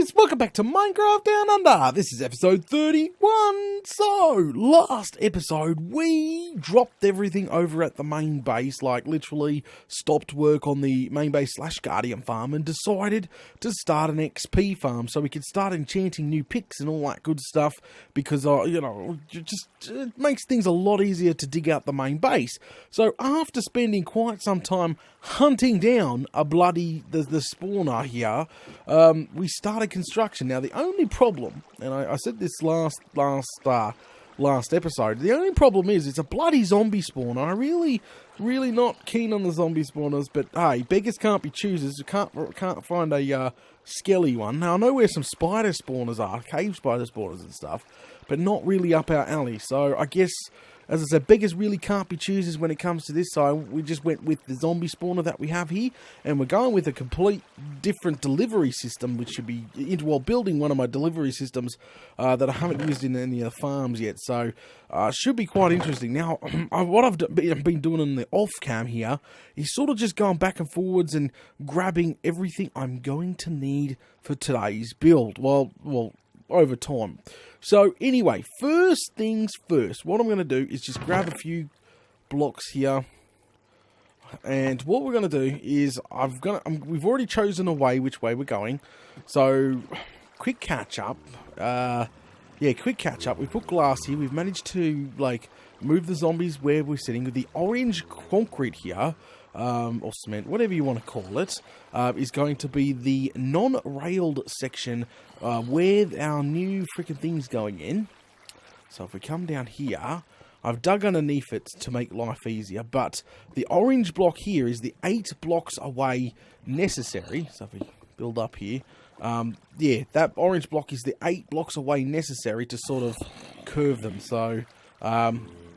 guys, welcome back to Minecraft Down Under. This is episode 31. So, last episode we dropped everything over at the main base, like literally stopped work on the main base / Guardian farm and decided to start an XP farm so we could start enchanting new picks and all that good stuff because, you know, it makes things a lot easier to dig out the main base. So, after spending quite some time hunting down a bloody, the spawner here, we started construction. Now, the only problem, and I said this last episode, the only problem is it's a bloody zombie spawner. I really not keen on the zombie spawners, but hey, beggars can't be choosers. You can't find a skelly one. Now, I know where some spider spawners are, cave spider spawners and stuff, but not really up our alley. So, I guess, as I said, beggars really can't be choosers when it comes to this, so we just went with the zombie spawner that we have here, and we're going with a complete different delivery system, which should be, well, building one of my delivery systems that I haven't used in any of the farms yet, so should be quite interesting. Now, what I've been doing in the off-cam here is sort of just going back and forwards and grabbing everything I'm going to need for today's build, well, over time. So anyway, first things first, what I'm going to do is just grab a few blocks here, and what we're going to do is we've already chosen a way which way we're going. So quick catch up. Quick catch up. We put glass here. We've managed to like move the zombies where we're sitting with the orange concrete here. Or cement, whatever you want to call it, is going to be the non-railed section where our new freaking thing's going in. So if we come down here, I've dug underneath it to make life easier, but the orange block here is the 8 blocks away necessary. So if we build up here, that orange block is the 8 blocks away necessary to sort of curve them. So,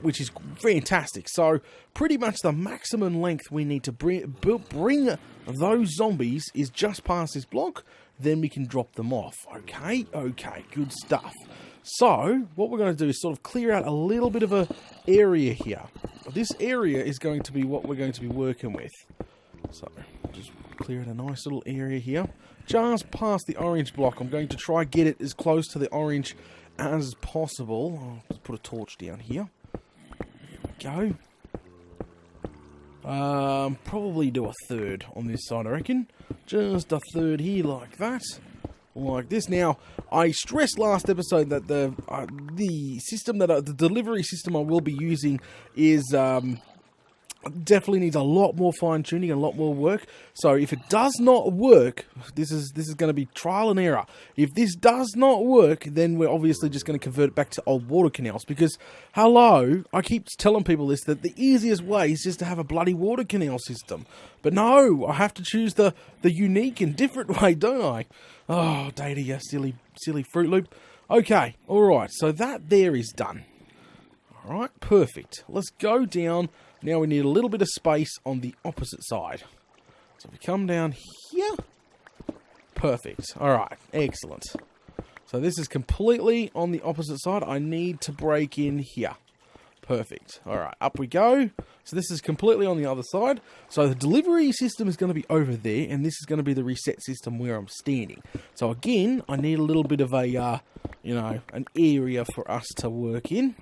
which is fantastic. So, pretty much the maximum length we need to bring those zombies is just past this block. Then we can drop them off. Okay, good stuff. So, what we're going to do is sort of clear out a little bit of a area here. This area is going to be what we're going to be working with. So, just clear out a nice little area here. Just past the orange block. I'm going to try get it as close to the orange as possible. I'll just put a torch down here. Go. Probably do a third on this side, I reckon. Just a third here like that. Like this. Now, I stressed last episode that the system the delivery system I will be using is definitely needs a lot more fine-tuning, a lot more work. So if it does not work, this is going to be trial and error. If this does not work, then we're obviously just going to convert it back to old water canals. Because, hello, I keep telling people this, that the easiest way is just to have a bloody water canal system. But no, I have to choose the unique and different way, don't I? Oh, Data, you silly Fruit Loop. Okay, alright, so that there is done. Alright, perfect. Let's go down. Now we need a little bit of space on the opposite side. So if we come down here. Perfect. Alright, excellent. So this is completely on the opposite side. I need to break in here. Perfect. Alright, up we go. So this is completely on the other side. So the delivery system is going to be over there, and this is going to be the reset system where I'm standing. So again, I need a little bit of a, an area for us to work in.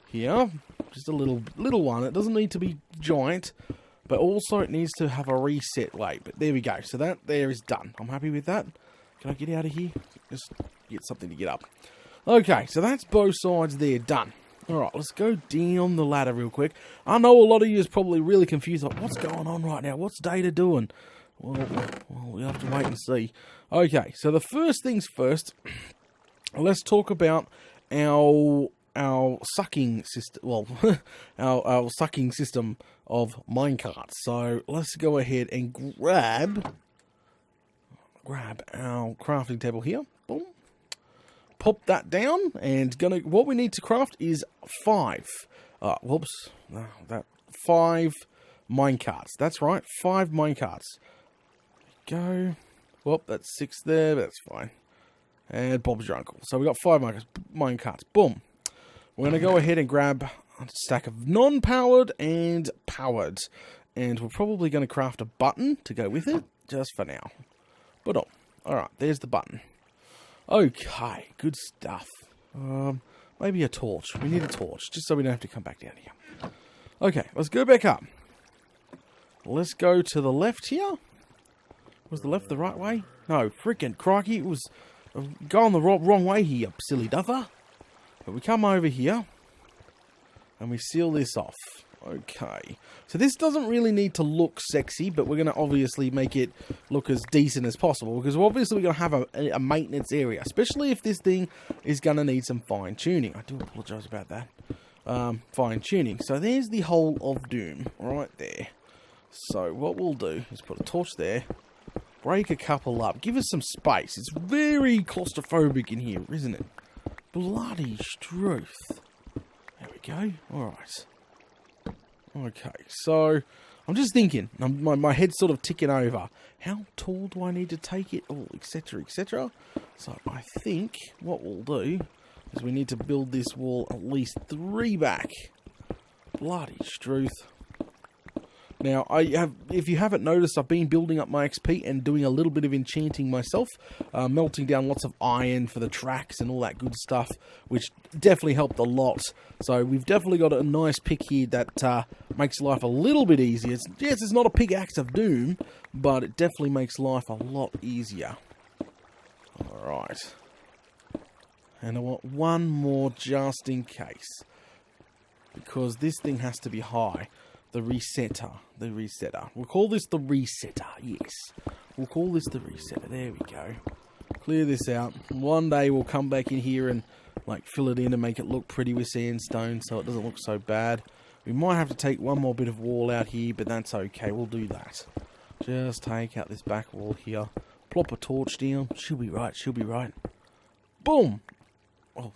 Here. Just a little one. It doesn't need to be giant, but also it needs to have a reset weight. But there we go. So that there is done. I'm happy with that. Can I get out of here? Just get something to get up. Okay, so that's both sides there done. Alright, let's go down the ladder real quick. I know a lot of you is probably really confused. Like, what's going on right now? What's Data doing? Well, we have to wait and see. Okay, so the first things first. Let's talk about our sucking system, well, our sucking system of minecarts. So let's go ahead and grab our crafting table here. Boom. Pop that down, and what we need to craft is 5. 5 minecarts. That's right, 5 minecarts. Go. Well, that's 6 there. That's fine. And Bob's your uncle. So we got 5 minecarts. Boom. We're going to go ahead and grab a stack of non-powered and powered. And we're probably going to craft a button to go with it, just for now. But Alright, there's the button. Okay, good stuff. Maybe a torch. We need a torch, just so we don't have to come back down here. Okay, let's go back up. Let's go to the left here. Was the left the right way? No, freaking crikey, it was going the wrong way here, silly duffer. But we come over here, and we seal this off. Okay, so this doesn't really need to look sexy, but we're going to obviously make it look as decent as possible, because obviously we're going to have a maintenance area, especially if this thing is going to need some fine-tuning. I do apologise about that. Fine-tuning. So there's the hole of doom, right there. So what we'll do is put a torch there, break a couple up, give us some space. It's very claustrophobic in here, isn't it? Bloody struth. There we go. Alright. Okay, so I'm just thinking, my head's sort of ticking over. How tall do I need to take it? Oh, etc, etc. So I think what we'll do is we need to build this wall at least 3 back. Bloody struth. Now, if you haven't noticed, I've been building up my XP and doing a little bit of enchanting myself, melting down lots of iron for the tracks and all that good stuff, which definitely helped a lot. So we've definitely got a nice pick here that makes life a little bit easier. Yes, it's not a pickaxe of doom, but it definitely makes life a lot easier. Alright. And I want one more just in case, because this thing has to be high. The resetter. We'll call this the resetter, yes. We'll call this the resetter. There we go. Clear this out. One day we'll come back in here and like fill it in and make it look pretty with sandstone so it doesn't look so bad. We might have to take one more bit of wall out here, but that's okay. We'll do that. Just take out this back wall here. Plop a torch down. She'll be right. She'll be right. Boom! Oh,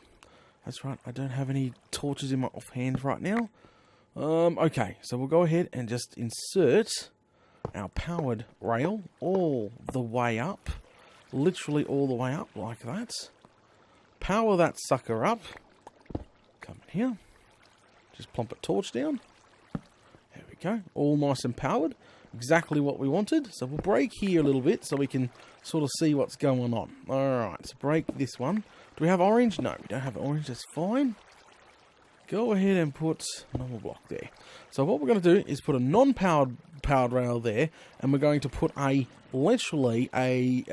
that's right. I don't have any torches in my offhand right now. Okay, so we'll go ahead and just insert our powered rail all the way up. Literally all the way up, like that. Power that sucker up. Come in here. Just plump a torch down. There we go. All nice and powered. Exactly what we wanted. So we'll break here a little bit so we can sort of see what's going on. Alright, so break this one. Do we have orange? No, we don't have orange. That's fine. Go ahead and put a normal block there. So what we're going to do is put a non-powered rail there, and we're going to put a non-powered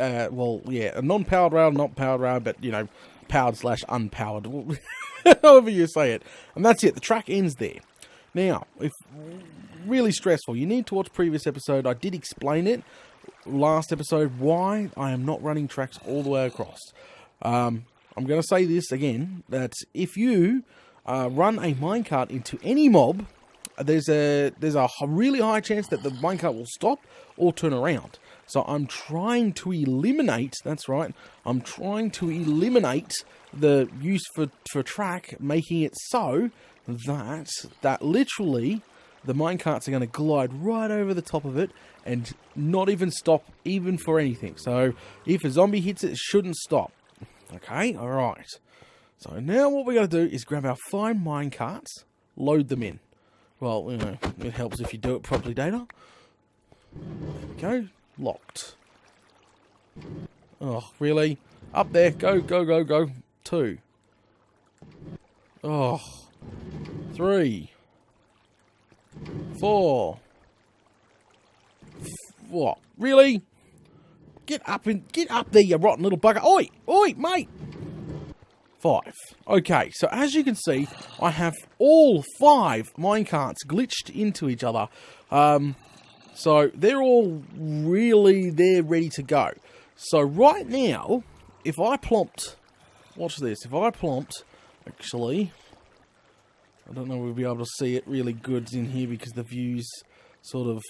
rail, not powered rail, but you know, powered / unpowered, however you say it. And that's it. The track ends there. Now, if really stressful, you need to watch previous episode. I did explain it last episode why I am not running tracks all the way across. I'm going to say this again, that if you run a minecart into any mob, there's a really high chance that the minecart will stop or turn around. So I'm trying to eliminate, that's right, I'm trying to eliminate the use for track, making it so that literally the minecarts are going to glide right over the top of it and not even stop even for anything. So if a zombie hits it, it shouldn't stop. Okay, alright. So now what we're going to do is grab our fine minecarts, load them in. Well, you know, it helps if you do it properly, Data. There we go. Locked. Oh, really? Up there. Go, go, go, go. 2. Oh. 3. 4. What? Really? Get up there, you rotten little bugger. Oi! Oi, mate! 5. Okay, so as you can see, I have all 5 minecarts glitched into each other. So they're all they're ready to go. So right now, if I plomped, watch this, actually, I don't know if we'll be able to see it really good in here because the view's sort of,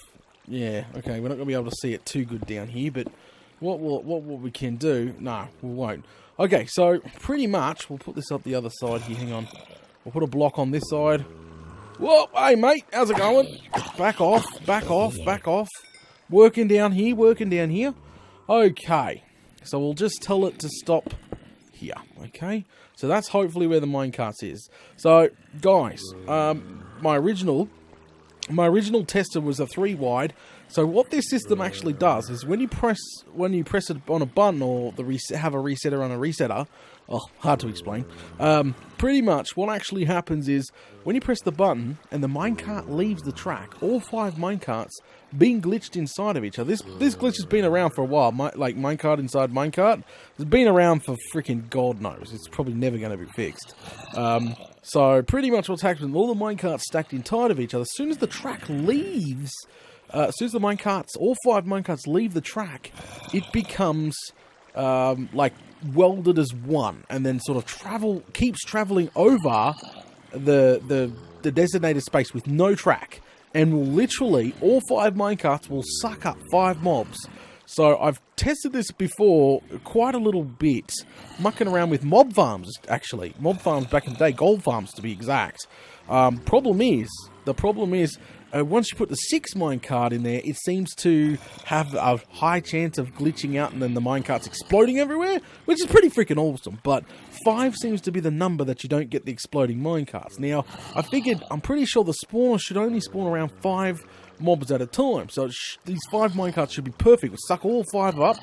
yeah, okay, we're not going to be able to see it too good down here, but what we can do, no, we won't. Okay, so pretty much, we'll put this up the other side here, hang on. We'll put a block on this side. Whoa, hey mate, how's it going? Back off, back off, back off. Working down here, working down here. Okay, so we'll just tell it to stop here, okay? So that's hopefully where the minecarts is. So, guys, my original tester was a 3 wide, So what this system actually does is when you press it on a button or have a resetter on a resetter, oh, hard to explain. Pretty much what actually happens is when you press the button and the minecart leaves the track, all 5 minecarts being glitched inside of each other. This glitch has been around for a while. Like minecart inside minecart, it's been around for freaking God knows. It's probably never going to be fixed. So pretty much what's happening, all the minecarts stacked inside of each other. As soon as the track leaves. As soon as the minecarts, all 5 minecarts leave the track, it becomes like welded as one, and then sort of keeps traveling over the designated space with no track, and will literally, all 5 minecarts will suck up 5 mobs. So I've tested this before quite a little bit, mucking around with mob farms, actually. Mob farms back in the day, gold farms to be exact. The problem is, once you put the 6 minecart in there, it seems to have a high chance of glitching out and then the minecarts exploding everywhere, which is pretty freaking awesome. But 5 seems to be the number that you don't get the exploding minecarts. Now, I'm pretty sure the spawner should only spawn around 5 mobs at a time. So these 5 minecarts should be perfect. We'll suck all 5 up.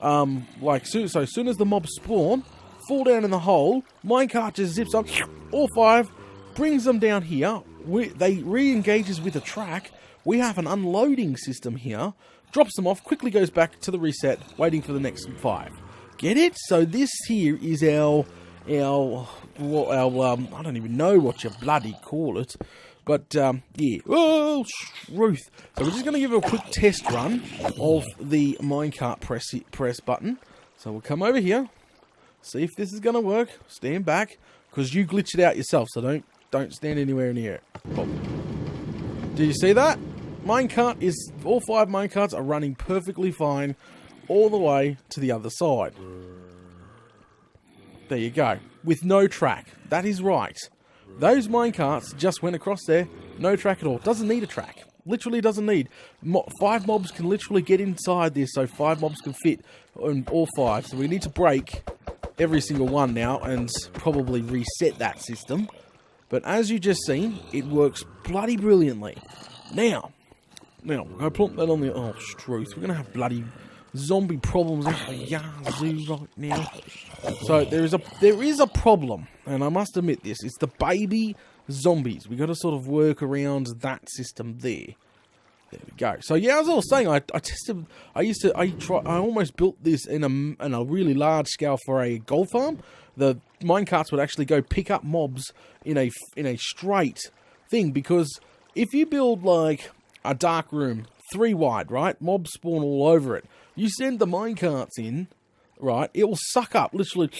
So as soon as the mobs spawn, fall down in the hole, minecart just zips up, all 5, brings them down here. They re-engages with a track. We have an unloading system here. Drops them off, quickly goes back to the reset, waiting for the next 5. Get it? So this here is our I don't even know what you bloody call it. But, yeah. Oh, truth. So we're just going to give it a quick test run of the minecart press button. So we'll come over here. See if this is going to work. Stand back. Because you glitch it out yourself, so don't stand anywhere near it. Oh. Do you see that? All 5 minecarts are running perfectly fine all the way to the other side. There you go. With no track. That is right. Those minecarts just went across there. No track at all. Doesn't need a track. Literally doesn't need. 5 mobs can literally get inside this, so 5 mobs can fit on all 5. So we need to break every single one now and probably reset that system. But as you just seen, it works bloody brilliantly. Now, we're going to plump that on the... Oh, truth. We're going to have bloody zombie problems out the yazoo right now. So there is a problem, and I must admit this. It's the baby zombies. We've got to sort of work around that system there. There we go. So yeah, as I was saying, I tested. I almost built this in a really large scale for a gold farm. The minecarts would actually go pick up mobs in a straight thing, because if you build like a dark room 3 wide, right, mobs spawn all over it. You send the minecarts in, right, it will literally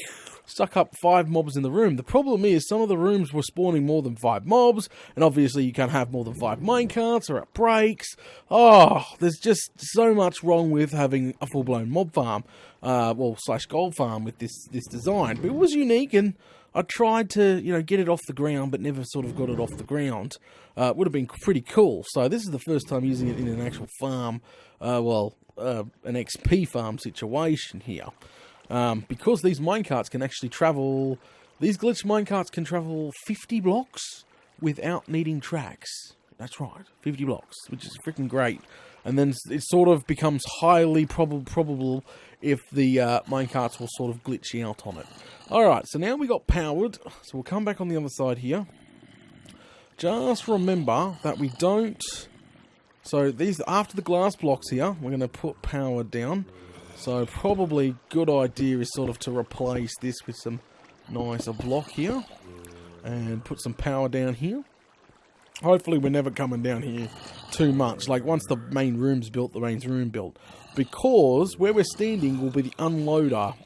suck up 5 mobs in the room. The problem is some of the rooms were spawning more than 5 mobs, and obviously you can't have more than 5 minecarts or it breaks. Oh, there's just so much wrong with having a full-blown mob farm, / gold farm with this design. But it was unique, and I tried to, get it off the ground, but never sort of got it off the ground. It would have been pretty cool. So this is the first time using it in an actual farm, an XP farm situation here. Because these minecarts can actually travel... These glitch minecarts can travel 50 blocks without needing tracks. That's right, 50 blocks, which is freaking great. And then it sort of becomes highly probable if the minecarts will sort of glitch out on it. Alright, so now we got powered. So we'll come back on the other side here. Just remember that we don't... So these, after the glass blocks here, we're going to put power down. So probably good idea is sort of to replace this with some nicer block here. And put some power down here. Hopefully we're never coming down here too much. Like once the main room's built, the main room built. Because where we're standing will be the unloader.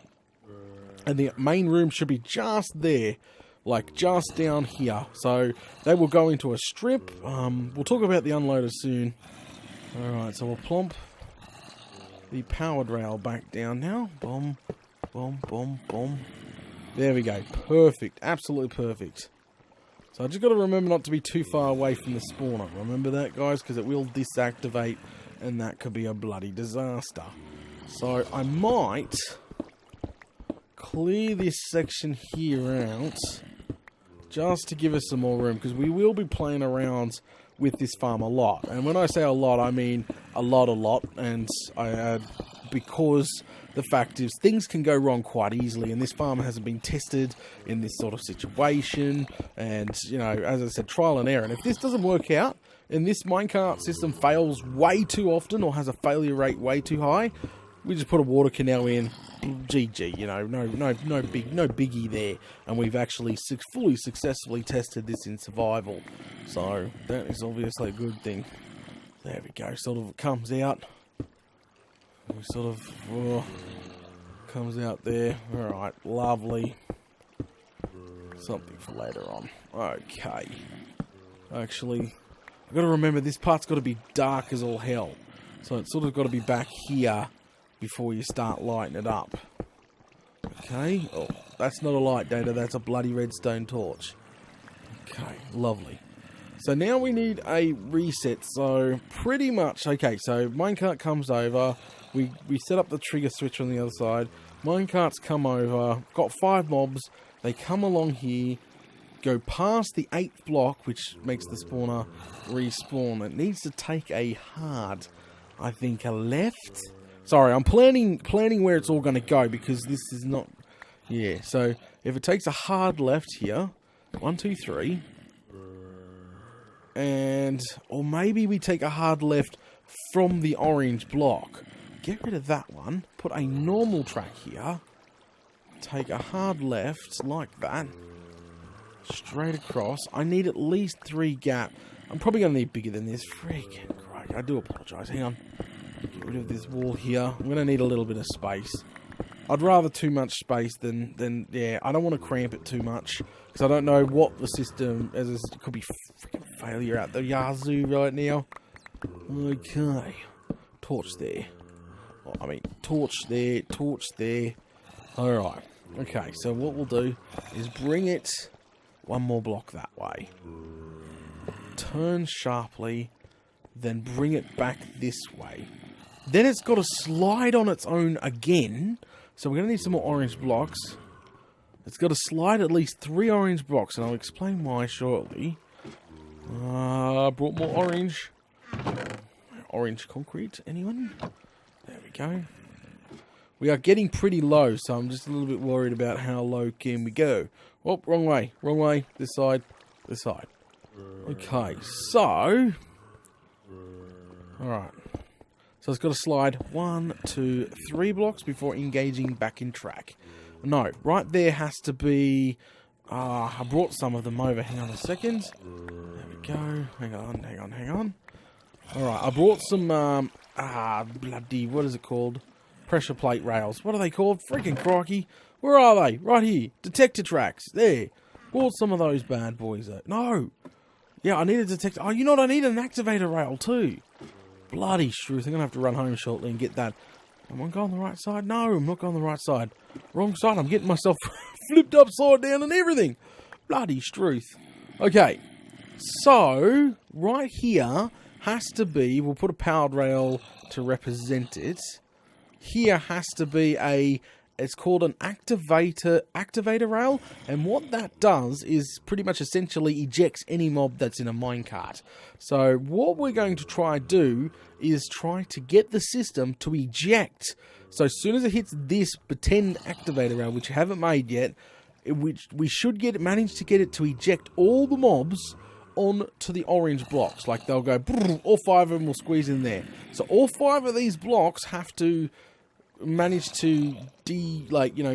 And the main room should be just there. Like just down here. So they will go into a strip. We'll talk about the unloader soon. Alright, so we'll plump the powered rail back down now. Boom, boom, boom, boom. There we go. Perfect. Absolutely perfect. So I just got to remember not to be too far away from the spawner. Remember that, guys? Because it will disactivate and that could be a bloody disaster. So I might clear this section here out just to give us some more room, because we will be playing around with this farm a lot. And when I say a lot, I mean a lot, and because the fact is things can go wrong quite easily, and this farm hasn't been tested in this sort of situation, and, you know, as I said, trial and error. And if this doesn't work out, and this minecart system fails way too often, or has a failure rate way too high, we just put a water canal in, GG, you know, no biggie there, and we've actually fully successfully tested this in survival, so that is obviously a good thing. There we go, sort of comes out, sort of comes out there. Alright, lovely. Something for later on. Okay. Actually, I've got to remember this part's got to be dark as all hell, so it's sort of got to be back here before you start lighting it up. Okay. Oh, that's not a light data, that's a bloody redstone torch. Okay, lovely. So now we need a reset, so pretty much, okay, so minecart comes over, we set up the trigger switch on the other side, minecarts come over, got 5 mobs, they come along here, go past the 8th block, which makes the spawner respawn. It needs to take a hard, I think, a left. Sorry, I'm planning where it's all going to go, because this is not, yeah, so if it takes a hard left here, 1, 2, 3, and, or maybe we take a hard left from the orange block. Get rid of that one, put a normal track here, take a hard left, like that, straight across. I need at least 3 gap. I'm probably going to need bigger than this. Freaking great, I do apologise, hang on. Get rid of this wall here. I'm going to need a little bit of space. I'd rather too much space than yeah, I don't want to cramp it too much, because I don't know what the system, as it could be freaking failure out the yazoo right now. Okay. Torch there. Oh, I mean, torch there, torch there. Alright. Okay, so what we'll do is bring it 1 more block that way. Turn sharply, then bring it back this way. Then it's got to slide on its own again. So we're going to need some more orange blocks. It's got to slide at least 3 orange blocks, and I'll explain why shortly. Brought more orange. Orange concrete, anyone? There we go. We are getting pretty low, so I'm just a little bit worried about how low can we go. Oh, wrong way, this side, this side. Okay, so... Alright. So it's got to slide 1, 2, 3 blocks before engaging back in track. No, right there has to be... I brought some of them over. Hang on a second. There we go. Hang on. Alright, I brought some... bloody... What is it called? Pressure plate rails. What are they called? Freaking crikey. Where are they? Right here. Detector tracks. There. Brought some of those bad boys out. No. Yeah, I need a detector... Oh, you know what? I need an activator rail too. Bloody struth. I'm going to have to run home shortly and get that. Am I going the right side? No, I'm not going the right side. Wrong side. I'm getting myself flipped upside down and everything. Bloody struth. Okay. So, right here has to be... We'll put a powered rail to represent it. Here has to be a... It's called an activator rail, and what that does is pretty much essentially ejects any mob that's in a minecart. So what we're going to try to do is try to get the system to eject. So as soon as it hits this pretend activator rail, which I haven't made yet, we should manage to get it to eject all the mobs onto the orange blocks. Like they'll go, all 5 of them will squeeze in there. So all 5 of these blocks have to manage to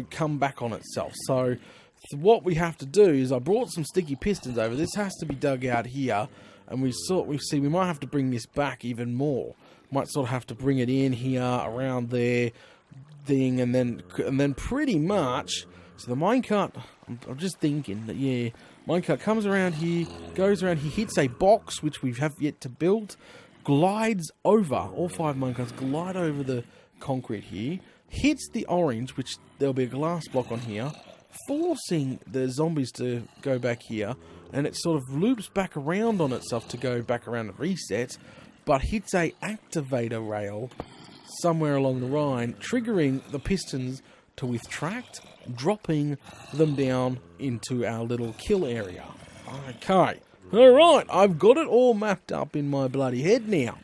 come back on itself. So what we have to do is, I brought some sticky pistons over. This has to be dug out here, and we might have to bring this back even more. Might sort of have to bring it in here, around there, and then pretty much. So the minecart, I'm just thinking that, yeah, minecart comes around here, goes around here, hits a box which we have yet to build, glides over, all 5 minecarts glide over the concrete here, hits the orange, which there'll be a glass block on here, forcing the zombies to go back here, and it sort of loops back around on itself to go back around and reset, but hits a activator rail somewhere along the line, triggering the pistons to withtract, dropping them down into our little kill area. Okay, alright, I've got it all mapped up in my bloody head now.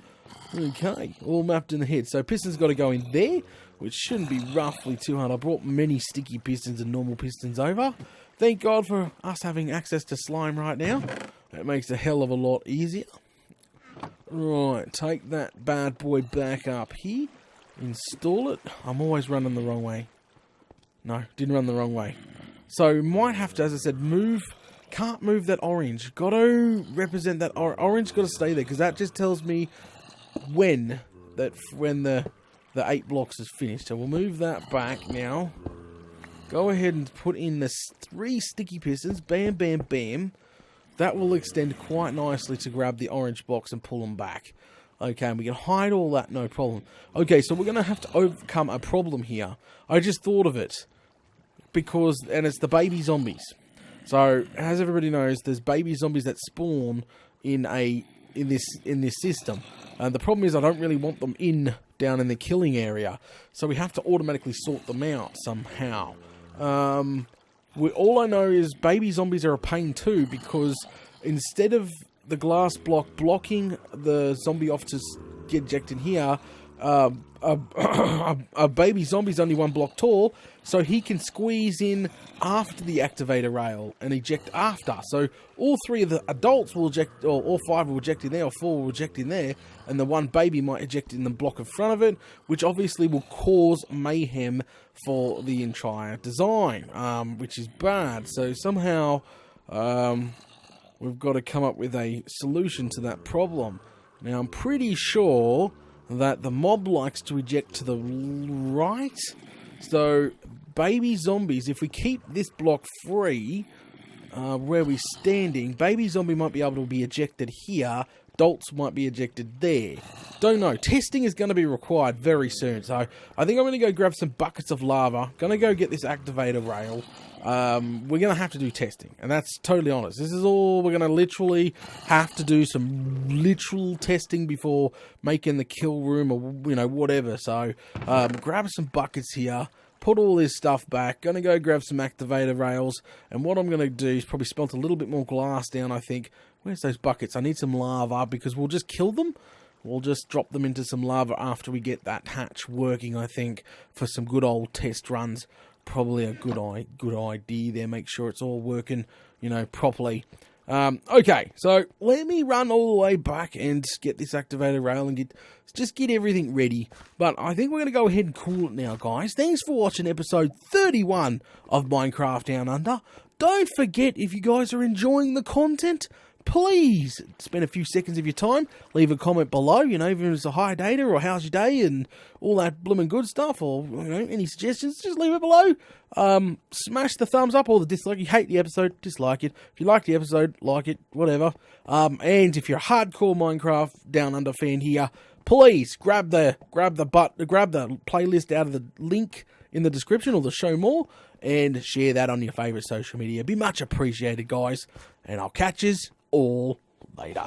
Okay, all mapped in the head. So piston's got to go in there, which shouldn't be roughly too hard. I brought many sticky pistons and normal pistons over. Thank God for us having access to slime right now. That makes a hell of a lot easier. Right, take that bad boy back up here. Install it. I'm always running the wrong way. No, didn't run the wrong way. So, might have to, as I said, move. Can't move that orange. Got to represent that orange. Got to stay there because that just tells me when the 8 blocks is finished. So we'll move that back now. Go ahead and put in the 3 sticky pistons. Bam, bam, bam. That will extend quite nicely to grab the orange blocks and pull them back. Okay, and we can hide all that, no problem. Okay, so we're going to have to overcome a problem here. I just thought of it. And it's the baby zombies. So, as everybody knows, there's baby zombies that spawn in this system. And the problem is I don't really want them down in the killing area. So we have to automatically sort them out somehow. All I know is baby zombies are a pain too, because instead of the glass block blocking the zombie off to get ejected here, a baby zombie's only 1 block tall, so he can squeeze in after the activator rail and eject after. So all 3 of the adults will eject, or all 5 will eject in there, or 4 will eject in there, and the 1 baby might eject in the block in front of it, which obviously will cause mayhem for the entire design, which is bad. So somehow we've got to come up with a solution to that problem. Now I'm pretty sure that the mob likes to eject to the right. So, baby zombies, if we keep this block free, where we're standing, baby zombie might be able to be ejected here, adults might be ejected there. Don't know. Testing is going to be required very soon. So, I think I'm going to go grab some buckets of lava. Going to go get this activator rail. We're going to have to do testing, and that's totally honest. This is all, we're going to literally have to do some literal testing before making the kill room or, whatever. So, grab some buckets here, put all this stuff back, going to go grab some activator rails, and what I'm going to do is probably smelt a little bit more glass down, I think. Where's those buckets? I need some lava, because we'll just kill them. We'll just drop them into some lava after we get that hatch working, I think, for some good old test runs. Probably a good idea there. Make sure it's all working, properly. Okay, so let me run all the way back and get this activator rail and get everything ready. But I think we're going to go ahead and call it now, guys. Thanks for watching episode 31 of Minecraft Down Under. Don't forget, if you guys are enjoying the content, please spend a few seconds of your time, leave a comment below, even if it's a hi data or how's your day and all that blooming good stuff, or any suggestions, just leave it below. Smash the thumbs up or the dislike. You hate the episode, dislike it. If you like the episode, like it, whatever. And if you're a hardcore Minecraft Down Under fan here, please grab the playlist out of the link in the description or the show more, and share that on your favourite social media. Be much appreciated, guys, and I'll catch yous all later.